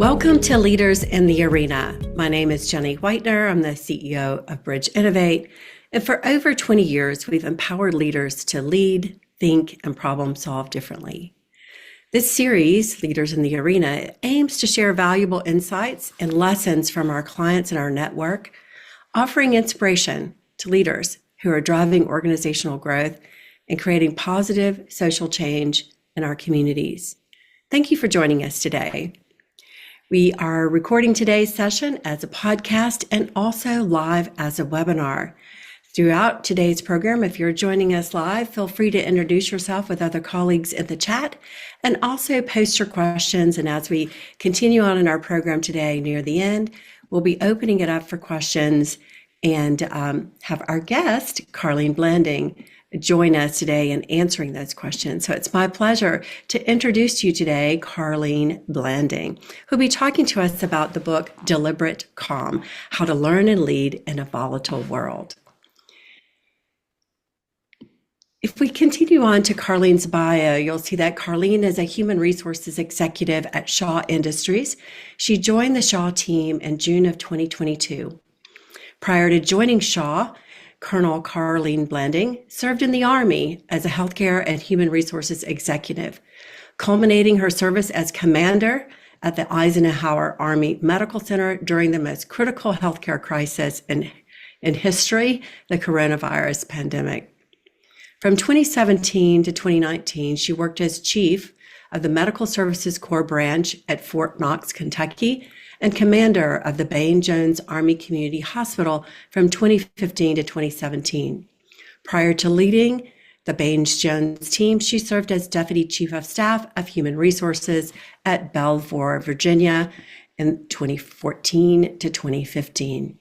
Welcome to Leaders in the Arena. My name is Jenny Whitener. I'm the CEO of Bridge Innovate. And for over 20 years, we've empowered leaders to lead, think, and problem solve differently. This series, Leaders in the Arena, aims to share valuable insights and lessons from our clients and our network, offering inspiration to leaders who are driving organizational growth and creating positive social change in our communities. Thank you for joining us today. We are recording today's session as a podcast and also live as a webinar. Throughout today's program, if you're joining us live, feel free to introduce yourself with other colleagues in the chat and also post your questions. And as we continue on in our program today near the end, we'll be opening it up for questions and have our guest, Carlene Blanding, join us today in answering those questions. So it's my pleasure to introduce to you today Carlene Blanding, who'll be talking to us about the book Deliberate Calm: How to Learn and Lead in a Volatile World. If we continue on to Carlene's bio, you'll see that Carlene is a human resources executive at Shaw Industries. She joined the Shaw team in June of 2022. Prior to joining Shaw, Colonel Carlene Blanding served in the Army as a healthcare and human resources executive, culminating her service as commander at the Eisenhower Army Medical Center during the most critical healthcare crisis in history, the coronavirus pandemic. From 2017 to 2019, she worked as chief of the Medical Services Corps branch at Fort Knox, Kentucky, and commander of the Bain-Jones Army Community Hospital from 2015 to 2017. Prior to leading the Bain-Jones team, she served as Deputy Chief of Staff of Human Resources at Belvoir, Virginia in 2014 to 2015.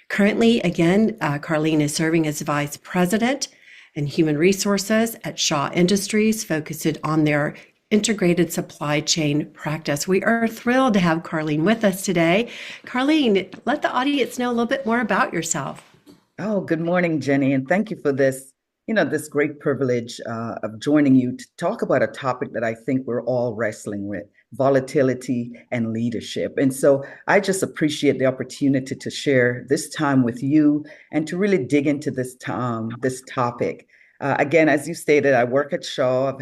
Currently, again, Carlene is serving as Vice President in Human Resources at Shaw Industries, focused on their integrated supply chain practice. We are thrilled to have Carlene with us today. Carlene, let the audience know a little bit more about yourself. Oh, good morning, Jenny, and thank you for this, this great privilege of joining you to talk about a topic that I think we're all wrestling with: volatility and leadership. And so I just appreciate the opportunity to share this time with you and to really dig into this topic. Again, as you stated, I work at Shaw.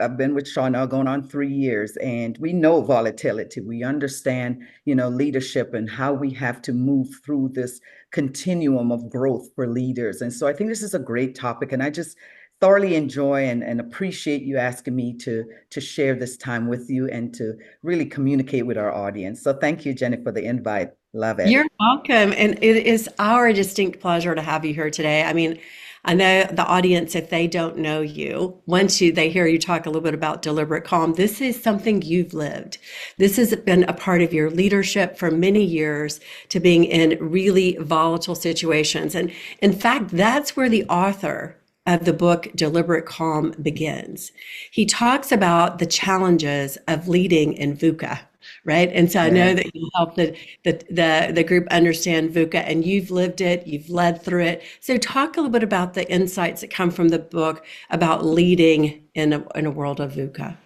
I've been with Shaw now going on 3 years, and we know volatility. We understand, leadership and how we have to move through this continuum of growth for leaders. And so I think this is a great topic, and I just thoroughly enjoy and appreciate you asking me to share this time with you and to really communicate with our audience. So thank you, Jenny, for the invite. Love it. You're welcome. And it is our distinct pleasure to have you here today. I mean, I know the audience, if they don't know you, once they hear you talk a little bit about deliberate calm, this is something you've lived. This has been a part of your leadership for many years, to being in really volatile situations. And in fact, that's where the author of the book Deliberate Calm begins. He talks about the challenges of leading in VUCA. Right. And so I know that you help the group understand VUCA, and you've lived it, you've led through it. So talk a little bit about the insights that come from the book about leading in a world of VUCA.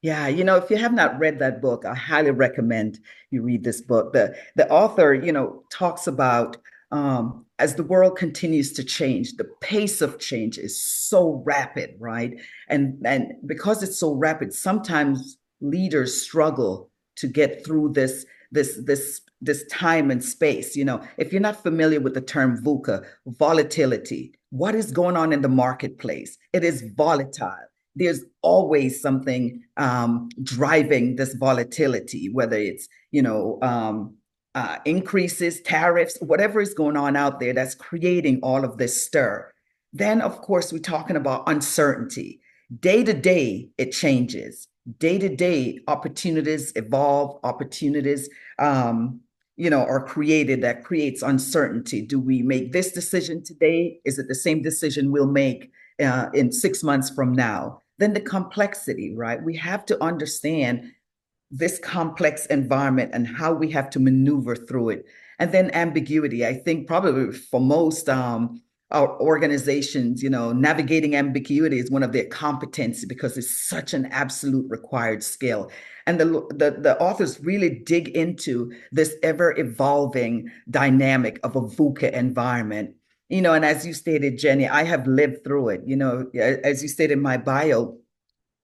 Yeah, if you have not read that book, I highly recommend you read this book. The author, talks about as the world continues to change, the pace of change is so rapid, right? And because it's so rapid, sometimes leaders struggle to get through this time and space. If you're not familiar with the term VUCA, volatility, what is going on in the marketplace? It is volatile. There's always something driving this volatility, whether it's, increases, tariffs, whatever is going on out there that's creating all of this stir. Then, of course, we're talking about uncertainty. Day to day, it changes. Day to day, opportunities evolve, opportunities, are created that creates uncertainty. Do we make this decision today? Is it the same decision we'll make in 6 months from now? Then the complexity, right? We have to understand this complex environment and how we have to maneuver through it. And then ambiguity. I think probably for most our organizations, navigating ambiguity is one of their competencies because it's such an absolute required skill. And the authors really dig into this ever evolving dynamic of a VUCA environment. And as you stated, Jenny, I have lived through it. As you stated in my bio,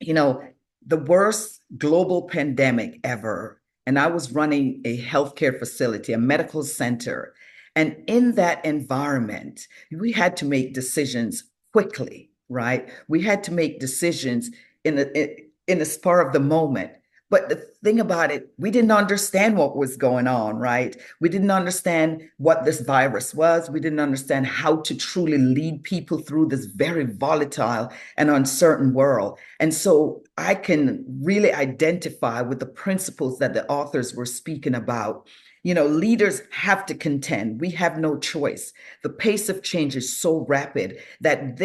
you know, the worst global pandemic ever. And I was running a healthcare facility, a medical center. And in that environment, we had to make decisions quickly, right? We had to make decisions in the spur of the moment. But the thing about it, we didn't understand what was going on, right? We didn't understand what this virus was. We didn't understand how to truly lead people through this very volatile and uncertain world. And so I can really identify with the principles that the authors were speaking about. Leaders have to contend. We have no choice. The pace of change is so rapid that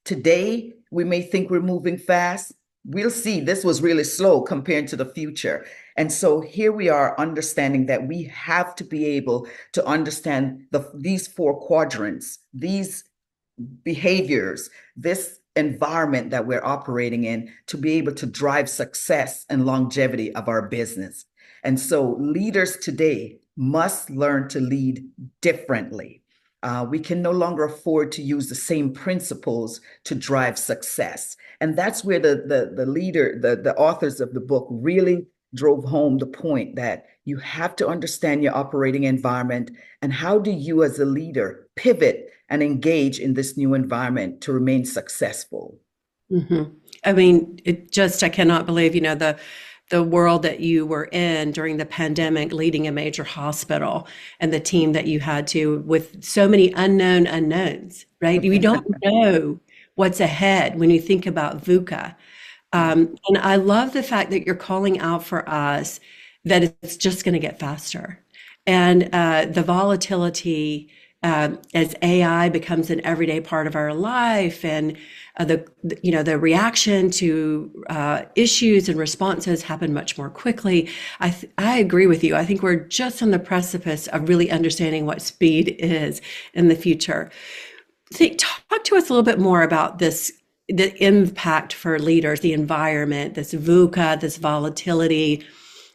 today, we may think we're moving fast. We'll see this was really slow compared to the future. And so here we are understanding that we have to be able to understand these four quadrants, these behaviors, this environment that we're operating in to be able to drive success and longevity of our business. And so leaders today must learn to lead differently. We can no longer afford to use the same principles to drive success. And that's where the authors of the book really drove home the point that you have to understand your operating environment and how do you as a leader pivot and engage in this new environment to remain successful. Mm-hmm. I mean, I cannot believe, the world that you were in during the pandemic, leading a major hospital, and the team that you had to, with so many unknown unknowns, right? You don't know what's ahead when you think about VUCA. And I love the fact that you're calling out for us that it's just going to get faster. And the volatility as AI becomes an everyday part of our life, and the reaction to issues and responses happen much more quickly. I agree with you. I think we're just on the precipice of really understanding what speed is in the future. Talk to us a little bit more about this, the impact for leaders, the environment, this VUCA, this volatility,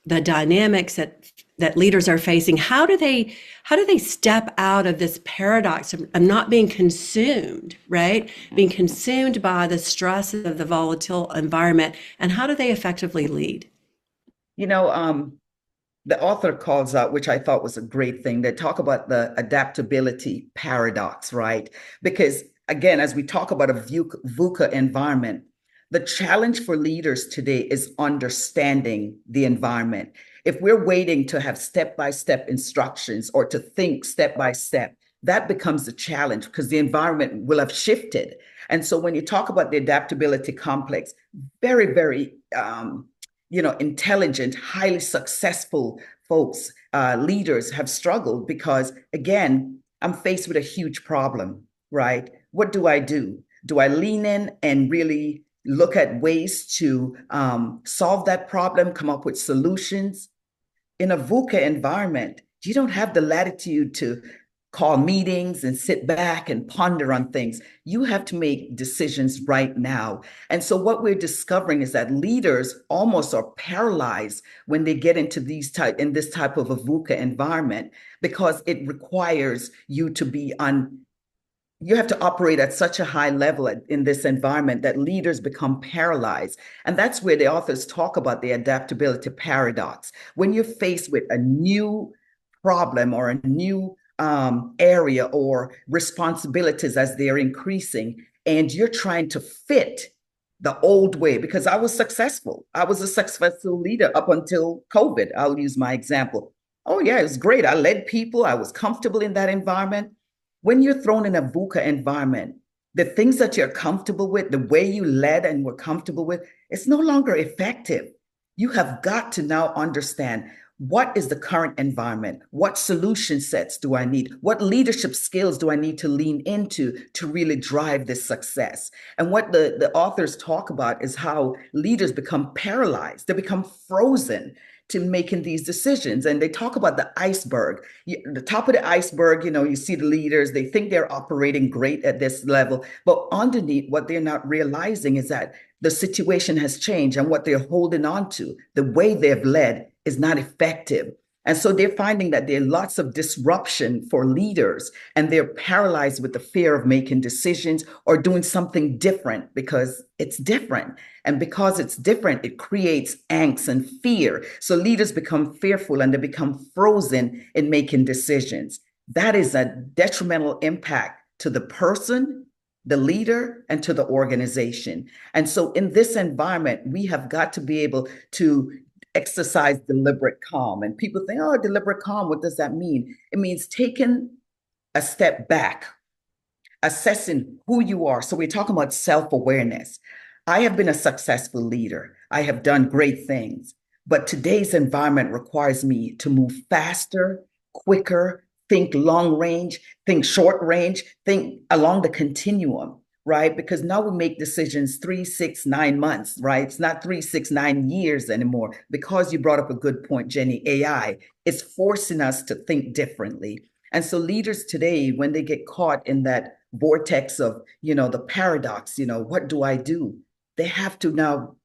the dynamics that leaders are facing. How do they step out of this paradox of not being consumed, right? Being consumed by the stress of the volatile environment, and how do they effectively lead? The author calls out, which I thought was a great thing, they talk about the adaptability paradox, right? Because again, as we talk about a VUCA environment, the challenge for leaders today is understanding the environment. If we're waiting to have step-by-step instructions or to think step-by-step, that becomes a challenge because the environment will have shifted. And so when you talk about the adaptability complex, very, very intelligent, highly successful folks, leaders have struggled because, again, I'm faced with a huge problem, right? What do? Do I lean in and really look at ways to solve that problem, come up with solutions? In a VUCA environment, you don't have the latitude to call meetings and sit back and ponder on things. You have to make decisions right now. And so what we're discovering is that leaders almost are paralyzed when they get into this type of a VUCA environment because it requires you to be on. You have to operate at such a high level in this environment that leaders become paralyzed. And that's where the authors talk about the adaptability paradox. When you're faced with a new problem or a new area or responsibilities as they're increasing, and you're trying to fit the old way, because I was successful. I was a successful leader up until COVID. I'll use my example. Oh, yeah, it was great. I led people. I was comfortable in that environment. When you're thrown in a VUCA environment, the things that you're comfortable with, the way you led and were comfortable with, it's no longer effective. You have got to now understand, what is the current environment? What solution sets do I need? What leadership skills do I need to lean into to really drive this success? And what the authors talk about is how leaders become paralyzed. They become frozen to making these decisions. And they talk about the iceberg. The top of the iceberg, you see the leaders, they think they're operating great at this level, but underneath, what they're not realizing is that the situation has changed, and what they're holding on to, the way they've led, is not effective. And so they're finding that there are lots of disruption for leaders, and they're paralyzed with the fear of making decisions or doing something different because it's different. And because it's different, it creates angst and fear. So leaders become fearful and they become frozen in making decisions. That is a detrimental impact to the person, the leader, and to the organization. And so in this environment, we have got to be able to exercise deliberate calm. And people think, oh, deliberate calm, what does that mean? It means taking a step back, assessing who you are. So we're talking about self-awareness. I have been a successful leader. I have done great things, but today's environment requires me to move faster, quicker, think long range, think short range, think along the continuum, right? Because now we make decisions 3, 6, 9 months, right? It's not 3, 6, 9 years anymore. Because you brought up a good point, Jenny, AI is forcing us to think differently. And so leaders today, when they get caught in that vortex of, the paradox, what do I do? They have to now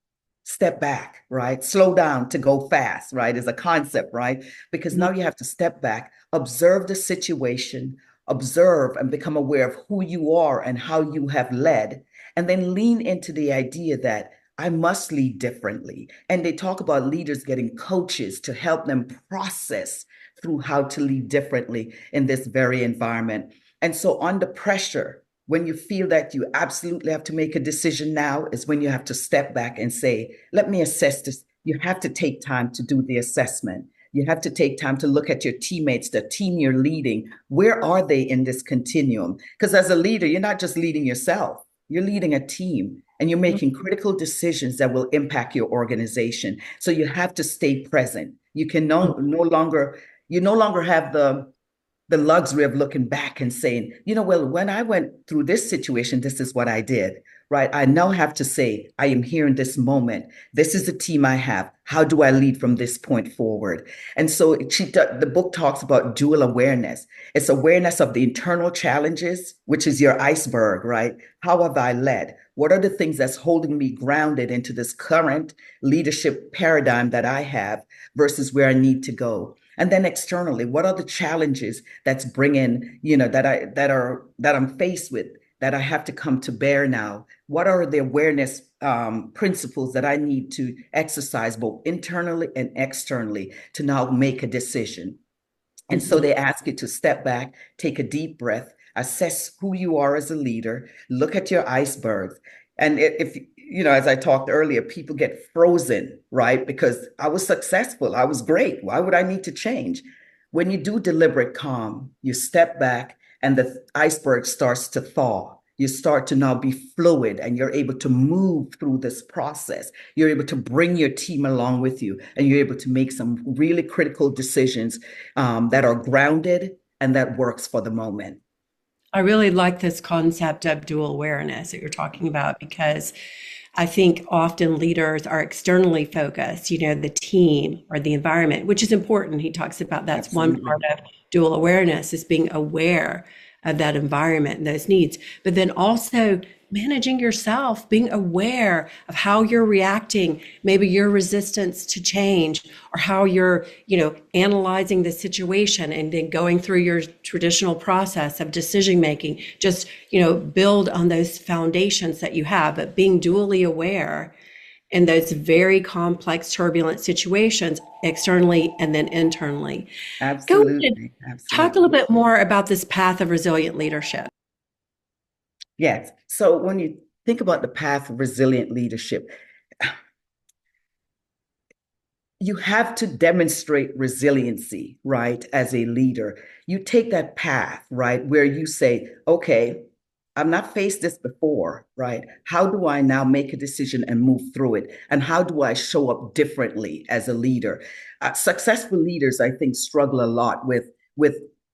step back, right? Slow down to go fast, right? Is a concept, right? Because now you have to step back, observe the situation, observe and become aware of who you are and how you have led, and then lean into the idea that I must lead differently. And they talk about leaders getting coaches to help them process through how to lead differently in this very environment. And so under pressure, when you feel that you absolutely have to make a decision now, is when you have to step back and say, let me assess this. You have to take time to do the assessment. You have to take time to look at your teammates, the team you're leading. Where are they in this continuum? Because as a leader, you're not just leading yourself, you're leading a team, and you're making critical decisions that will impact your organization. So you have to stay present. You can no longer have the luxury of looking back and saying, well, when I went through this situation, this is what I did, right? I now have to say, I am here in this moment. This is the team I have. How do I lead from this point forward? And so the book talks about dual awareness. It's awareness of the internal challenges, which is your iceberg, right? How have I led? What are the things that's holding me grounded into this current leadership paradigm that I have versus where I need to go? And then externally, what are the challenges that's bringing, that I'm faced with, that I have to come to bear now? What are the awareness principles that I need to exercise both internally and externally to now make a decision? And so they ask you to step back, take a deep breath, assess who you are as a leader, look at your icebergs. And if as I talked earlier, people get frozen, right? Because I was successful, I was great. Why would I need to change? When you do deliberate calm, you step back and the iceberg starts to thaw. You start to now be fluid and you're able to move through this process. You're able to bring your team along with you, and you're able to make some really critical decisions that are grounded and that works for the moment. I really like this concept of dual awareness that you're talking about, because I think often leaders are externally focused, the team or the environment, which is important. He talks about that's Absolutely. one part of dual awareness, is being aware of that environment and those needs, but then also managing yourself, being aware of how you're reacting, maybe your resistance to change, or how you're, analyzing the situation and then going through your traditional process of decision making. Just, build on those foundations that you have, but being dually aware in those very complex, turbulent situations, externally and then internally. Go ahead and Absolutely. talk a Absolutely. little bit more about this path of resilient leadership. Yes. So when you think about the path of resilient leadership, you have to demonstrate resiliency, right? As a leader, you take that path, right? Where you say, okay, I've not faced this before, right? How do I now make a decision and move through it? And how do I show up differently as a leader? Successful leaders, I think, struggle a lot with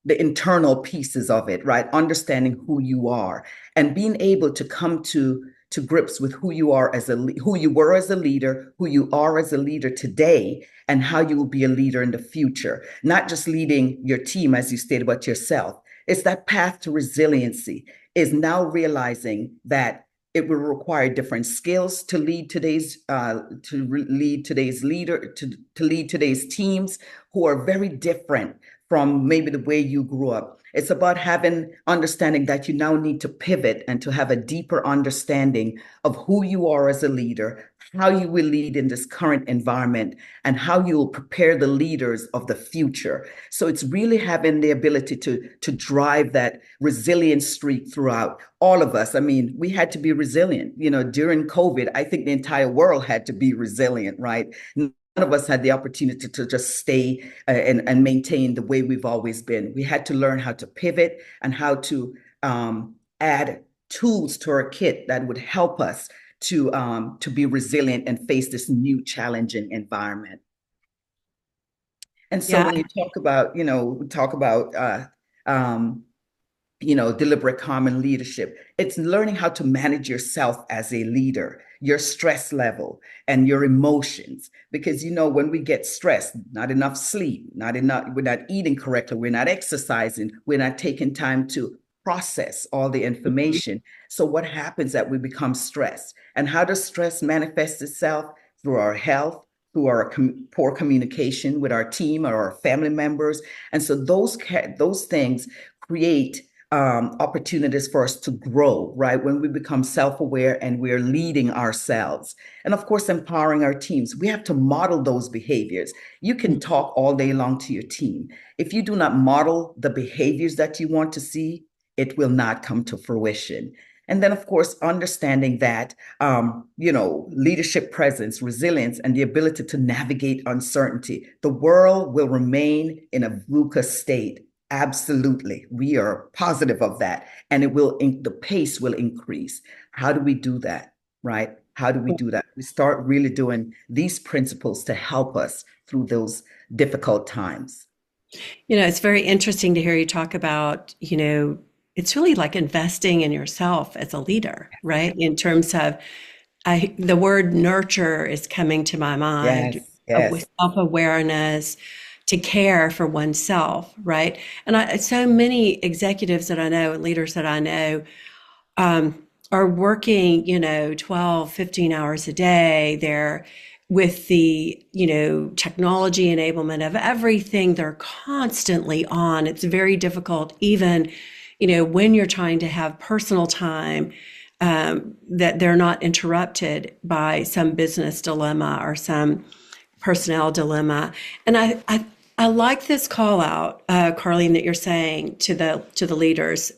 the internal pieces of it, right? Understanding who you are and being able to come to grips with who you are who you were as a leader, who you are as a leader today, and how you will be a leader in the future. Not just leading your team, as you stated, but yourself. It's that path to resiliency, is now realizing that it will require different skills to lead today's to lead today's teams who are very different from maybe the way you grew up. It's about having understanding that you now need to pivot and to have a deeper understanding of who you are as a leader, how you will lead in this current environment, and how you will prepare the leaders of the future. So it's really having the ability to drive that resilient streak throughout all of us. I mean, we had to be resilient. During COVID, I think the entire world had to be resilient, right? None of us had the opportunity to just stay and maintain the way we've always been. We had to learn how to pivot and how to add tools to our kit that would help us to be resilient and face this new challenging environment. And so Yeah. when you talk about deliberate common leadership, it's learning how to manage yourself as a leader, your stress level and your emotions. Because, when we get stressed, not enough sleep, we're not eating correctly, we're not exercising, we're not taking time to process all the information. So what happens that we become stressed? And how does stress manifest itself? Through our health, through our poor communication with our team or our family members. And so those things create opportunities for us to grow, right? When we become self-aware and we're leading ourselves. And of course, empowering our teams. We have to model those behaviors. You can talk all day long to your team. If you do not model the behaviors that you want to see, it will not come to fruition. And then, of course, understanding that, leadership presence, resilience, and the ability to navigate uncertainty. The world will remain in a VUCA state. Absolutely. We are positive of that. And the pace will increase. How do we do that? Right? How do we do that? We start really doing these principles to help us through those difficult times. It's very interesting to hear you talk about, it's really like investing in yourself as a leader, right? In terms of, the word nurture is coming to my mind, Yes, yes. with self-awareness, to care for oneself, right? And so many executives that I know and leaders that I know are working, 12, 15 hours a day. They're with the, technology enablement of everything. They're constantly on. It's very difficult, even, when you're trying to have personal time, that they're not interrupted by some business dilemma or some personnel dilemma. And I like this call out, Carlene, that you're saying to the leaders,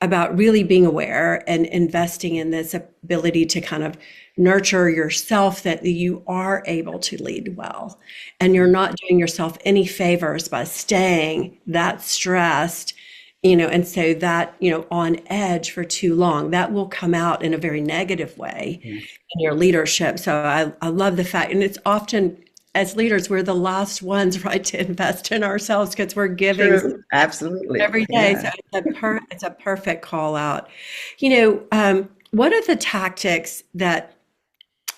about really being aware and investing in this ability to kind of nurture yourself, that you are able to lead well, and you're not doing yourself any favors by staying that stressed, and so that, on edge for too long. That will come out in a very negative way Yes. in your leadership. So I love the fact, and it's often, as leaders, we're the last ones, right, to invest in ourselves because we're giving so True. much Absolutely. every day. So Yeah. it's a perfect call out. What are the tactics that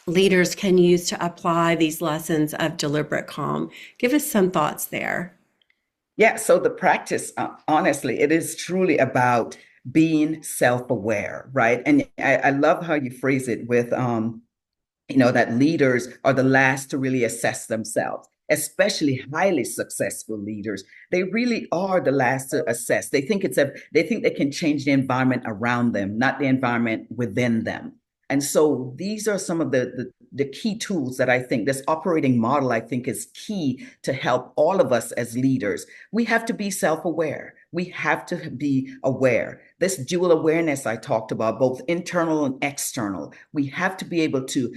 leaders can use to apply these lessons of deliberate calm? Give us some thoughts there. Yeah, so the practice, honestly, it is truly about being self-aware, right? And I love how you phrase it with, that leaders are the last to really assess themselves, especially highly successful leaders. They really are the last to assess. They think they can change the environment around them, not the environment within them. And so these are some of the key tools that I think this operating model, I think, is key to help all of us as leaders. We have to be self-aware. We have to be aware. This dual awareness I talked about, both internal and external, we have to be able to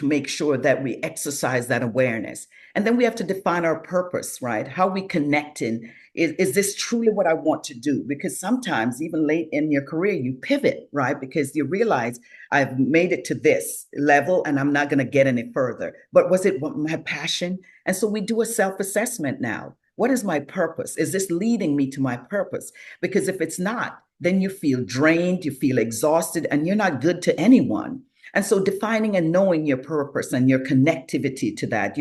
make sure that we exercise that awareness. And then we have to define our purpose, right? How we connect in. Is this truly what I want to do? Because sometimes, even late in your career, you pivot, right? Because you realize I've made it to this level and I'm not going to get any further. But was it my passion? And so we do a self-assessment now. What is my purpose? Is this leading me to my purpose? Because if it's not, then you feel drained, you feel exhausted, and you're not good to anyone. And so defining and knowing your purpose and your connectivity to that,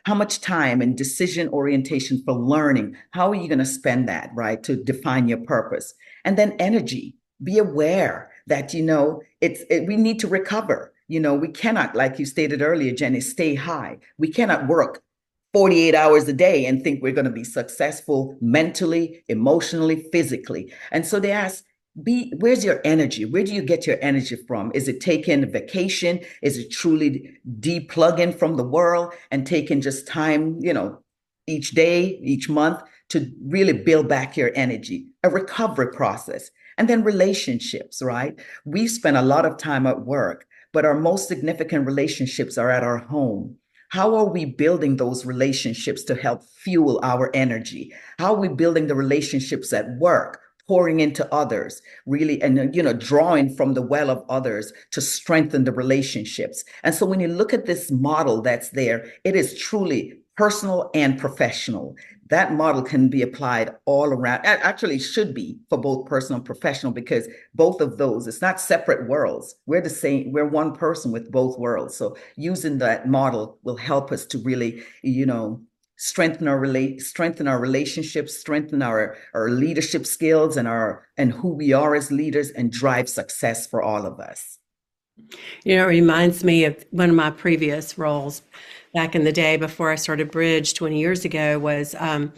how much time and decision orientation for learning, how are you going to spend that, right? To define your purpose. And then energy, be aware that, we need to recover. We cannot, like you stated earlier, Jenny, stay high. We cannot work 48 hours a day and think we're going to be successful mentally, emotionally, physically. And so they ask, where's your energy? Where do you get your energy from? Is it taking vacation? Is it truly deplugging from the world and taking just time, each day, each month to really build back your energy? A recovery process. And then relationships, right? We spend a lot of time at work, but our most significant relationships are at our home. How are we building those relationships to help fuel our energy? How are we building the relationships at work, pouring into others, really, and drawing from the well of others to strengthen the relationships? And so when you look at this model that's there, it is truly personal and professional. That model can be applied all around. Actually, should be for both personal and professional, because both of those, it's not separate worlds. We're the same. We're one person with both worlds. So using that model will help us to really, strengthen our relationships, strengthen our leadership skills and who we are as leaders, and drive success for all of us. It reminds me of one of my previous roles back in the day before I started Bridge 20 years ago. Was one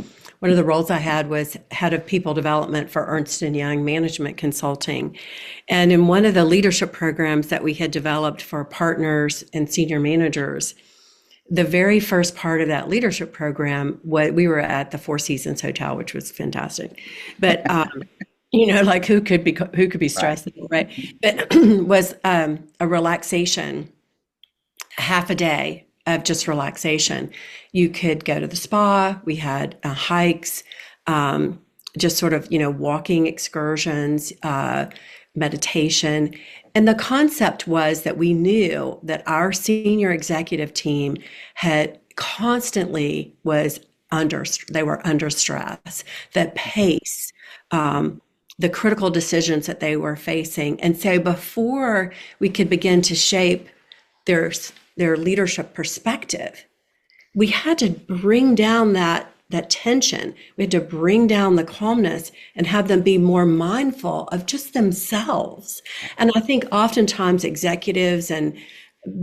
of the roles I had was head of people development for Ernst & Young Management Consulting. And in one of the leadership programs that we had developed for partners and senior managers, the very first part of that leadership program, we were at the Four Seasons Hotel, which was fantastic. But like who could be stressed, right? But was a relaxation, half a day of just relaxation. You could go to the spa. We had hikes, just sort of, walking excursions, meditation. And the concept was that we knew that our senior executive team had constantly they were under stress, that pace, the critical decisions that they were facing. And so before we could begin to shape their leadership perspective, we had to bring down that tension. We had to bring down the calmness and have them be more mindful of just themselves. And I think oftentimes executives and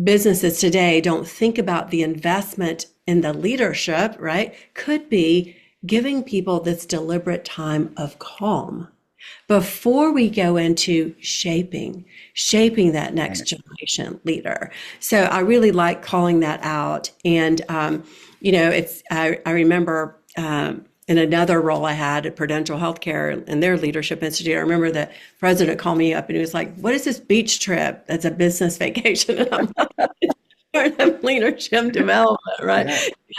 businesses today don't think about the investment in the leadership, right? Could be giving people this deliberate time of calm before we go into shaping that next generation leader. So I really like calling that out. And, I remember in another role I had at Prudential Healthcare and their leadership institute, I remember the president called me up and he was like, "What is this beach trip? That's a business vacation." And I'm like, part of leadership development, right?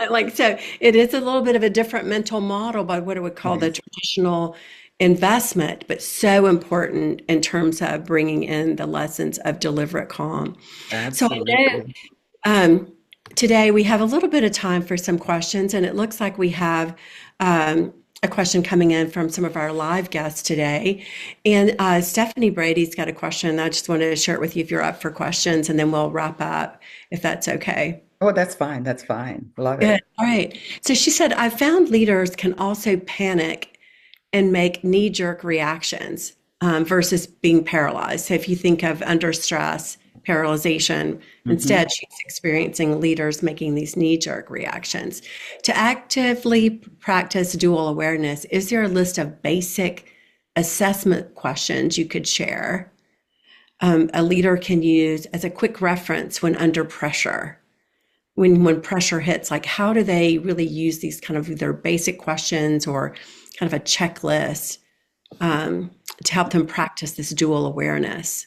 Yeah. So it is a little bit of a different mental model by what I would call the traditional investment, but so important in terms of bringing in the lessons of deliberate calm. Absolutely. So I know today we have a little bit of time for some questions, and it looks like we have a question coming in from some of our live guests today. And Stephanie Brady's got a question. I just wanted to share it with you if you're up for questions, and then we'll wrap up if that's okay. Oh, that's fine. That's fine. Love Good. it. All right. So she said, "I found leaders can also panic and make knee-jerk reactions versus being paralyzed." So if you think of under stress, paralyzation, instead she's experiencing leaders making these knee-jerk reactions. To actively practice dual awareness, is there a list of basic assessment questions you could share a leader can use as a quick reference when under pressure? When pressure hits, like how do they really use these kind of either basic questions or kind of a checklist to help them practice this dual awareness?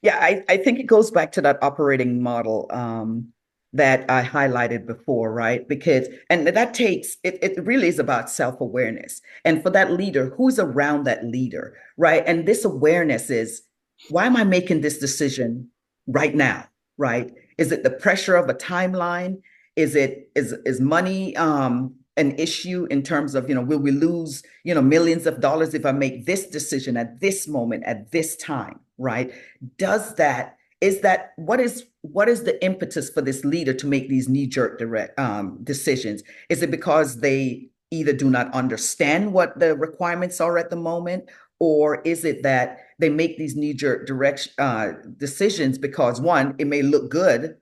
Yeah, I think it goes back to that operating model that I highlighted before, right? And that takes, it really is about self-awareness. And for that leader, who's around that leader, right? And this awareness is, why am I making this decision right now, right? Is it the pressure of a timeline? Is money an issue in terms of, will we lose, millions of dollars if I make this decision at this moment, at this time, right? What is the impetus for this leader to make these knee-jerk direct decisions? Is it because they either do not understand what the requirements are at the moment, or is it that they make these knee-jerk decisions because, one, it may look good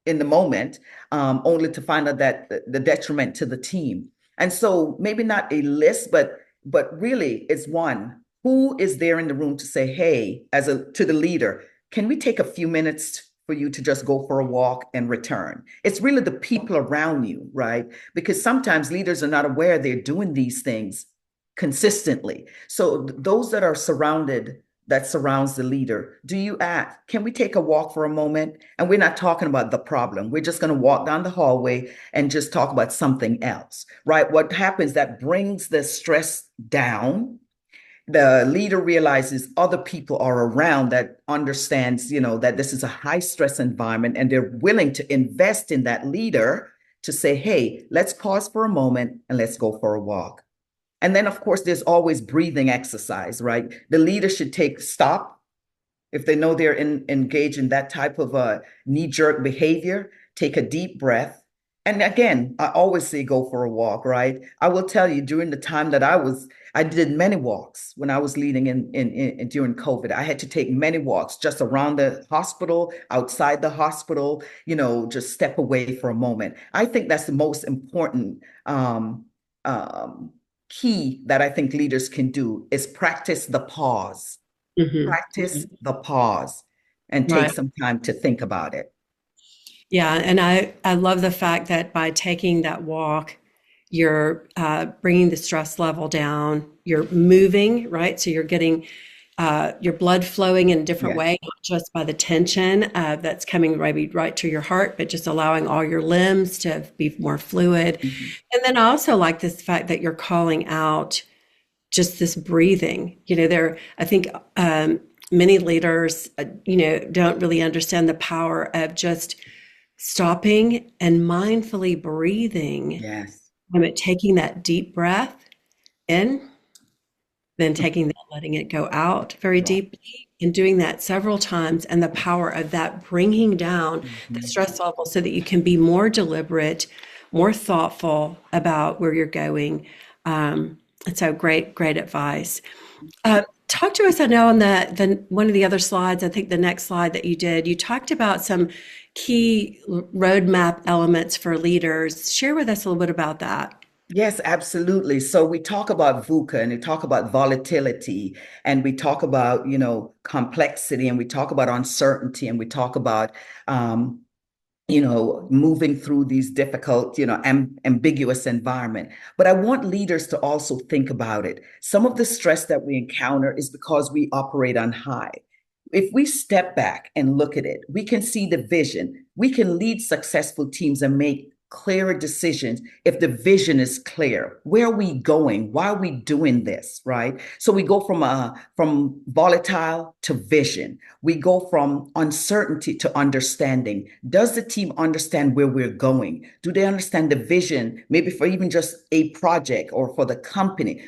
in the moment, only to find out that the detriment to the team? And so maybe not a list, but really it's one, who is there in the room to say, hey, to the leader, can we take a few minutes for you to just go for a walk and return? It's really the people around you, right? Because sometimes leaders are not aware they're doing these things consistently. So those that surrounds the leader, do you ask, can we take a walk for a moment? And we're not talking about the problem. We're just going to walk down the hallway and just talk about something else, right? What happens, that brings the stress down. The leader realizes other people are around that understands, that this is a high stress environment, and they're willing to invest in that leader to say, hey, let's pause for a moment and let's go for a walk. And then, of course, there's always breathing exercise, right? The leader should stop if they know they're engaged in that type of a knee-jerk behavior. Take a deep breath. And again, I always say go for a walk, right? I will tell you, during the time that I did many walks when I was leading in during COVID. I had to take many walks just around the hospital, outside the hospital, just step away for a moment. I think that's the most important key that I think leaders can do, is practice the pause. Mm-hmm. Practice the pause and take Right. some time to think about it. Yeah, and I love the fact that by taking that walk, you're bringing the stress level down. You're moving, right? So you're getting your blood flowing in a different Yes. way, not just by the tension that's coming maybe right to your heart, but just allowing all your limbs to be more fluid. Mm-hmm. And then I also like this fact that you're calling out just this breathing. I think many leaders, don't really understand the power of just stopping and mindfully breathing, Yes. taking that deep breath in, then taking that, letting it go out very Right. deeply, and doing that several times, and the power of that bringing down the Mm-hmm. stress level so that you can be more deliberate, more thoughtful about where you're going. And so great advice. Talk to us. I know on the one of the other slides, I think the next slide that you did, you talked about some key roadmap elements for leaders. Share with us a little bit about that. Yes, absolutely. So we talk about VUCA, and we talk about volatility, and we talk about, complexity, and we talk about uncertainty, and we talk about, moving through these difficult, ambiguous environment. But I want leaders to also think about it. Some of the stress that we encounter is because we operate on high. If we step back and look at it, we can see the vision. We can lead successful teams and make clearer decisions if the vision is clear. Where are we going? Why are we doing this, right? So we go from volatile to vision. We go from uncertainty to understanding. Does the team understand where we're going? Do they understand the vision, maybe for even just a project or for the company?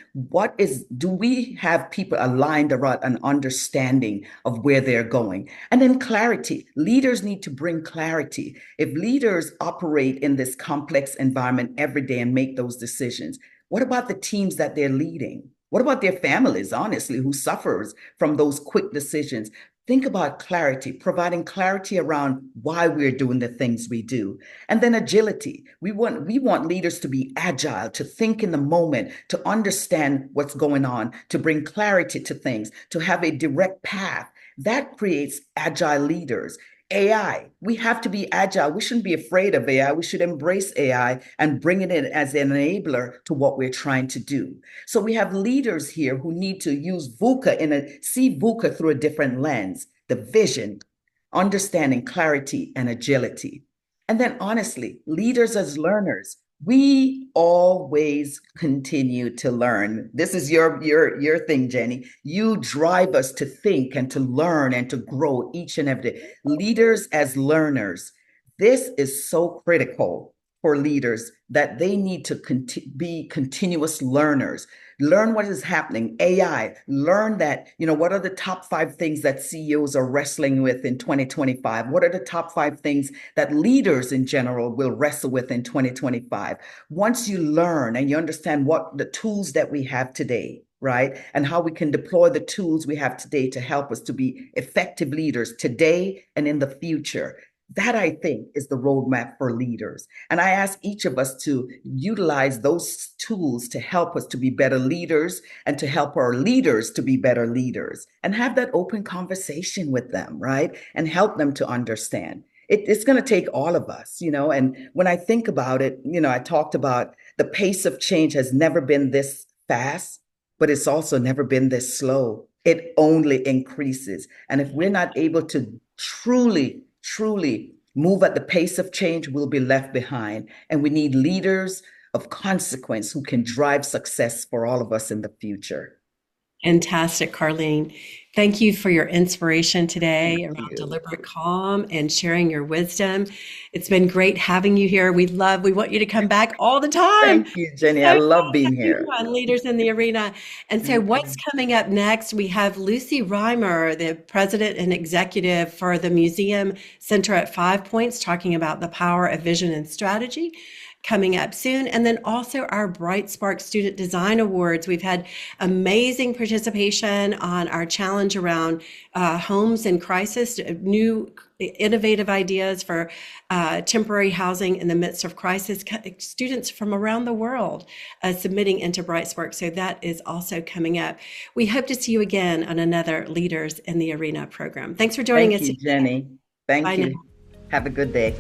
Do we have people aligned around an understanding of where they're going? And then clarity. Leaders need to bring clarity. If leaders operate in this complex environment every day and make those decisions, what about the teams that they're leading? What about their families, honestly, who suffers from those quick decisions? Think about clarity, providing clarity around why we're doing the things we do. And then agility. We want leaders to be agile, to think in the moment, to understand what's going on, to bring clarity to things, to have a direct path. That creates agile leaders. AI, we have to be agile. We shouldn't be afraid of AI. We should embrace AI and bring it in as an enabler to what we're trying to do. So we have leaders here who need to use see VUCA through a different lens, the vision, understanding, clarity, and agility. And then honestly, leaders as learners, we always continue to learn. This is your thing, Jenny. You drive us to think and to learn and to grow each and every day. Leaders as learners, this is so critical for leaders that they need to be continuous learners. Learn what is happening. AI, learn that, what are the top 5 things that CEOs are wrestling with in 2025? What are the top 5 things that leaders in general will wrestle with in 2025? Once you learn and you understand what the tools that we have today, right? And how we can deploy the tools we have today to help us to be effective leaders today and in the future. That, I think, is the roadmap for leaders. And I ask each of us to utilize those tools to help us to be better leaders and to help our leaders to be better leaders and have that open conversation with them, right? And help them to understand. It's going to take all of us, and when I think about it, I talked about the pace of change has never been this fast, but it's also never been this slow. It only increases. And if we're not able to truly move at the pace of change, we'll be left behind. And we need leaders of consequence who can drive success for all of us in the future. Fantastic, Carlene. Thank you for your inspiration today Thank around you. deliberate calm and sharing your wisdom. It's been great having you here. We want you to come back all the time. Thank you, Jenny. I So love being here. on Leaders in the Arena. And so Thank what's you. coming up next? We have Lucy Reimer, the president and executive for the Museum Center at 5 Points, talking about the power of vision and strategy, coming up soon. And then also our Bright Spark Student Design Awards. We've had amazing participation on our challenge around homes in crisis, new innovative ideas for temporary housing in the midst of crisis. Students from around the world submitting into Bright Spark. So that is also coming up. We hope to see you again on another Leaders in the Arena program. Thanks for joining us. Thank you, Jenny. Thank Bye now. you. Have a good day.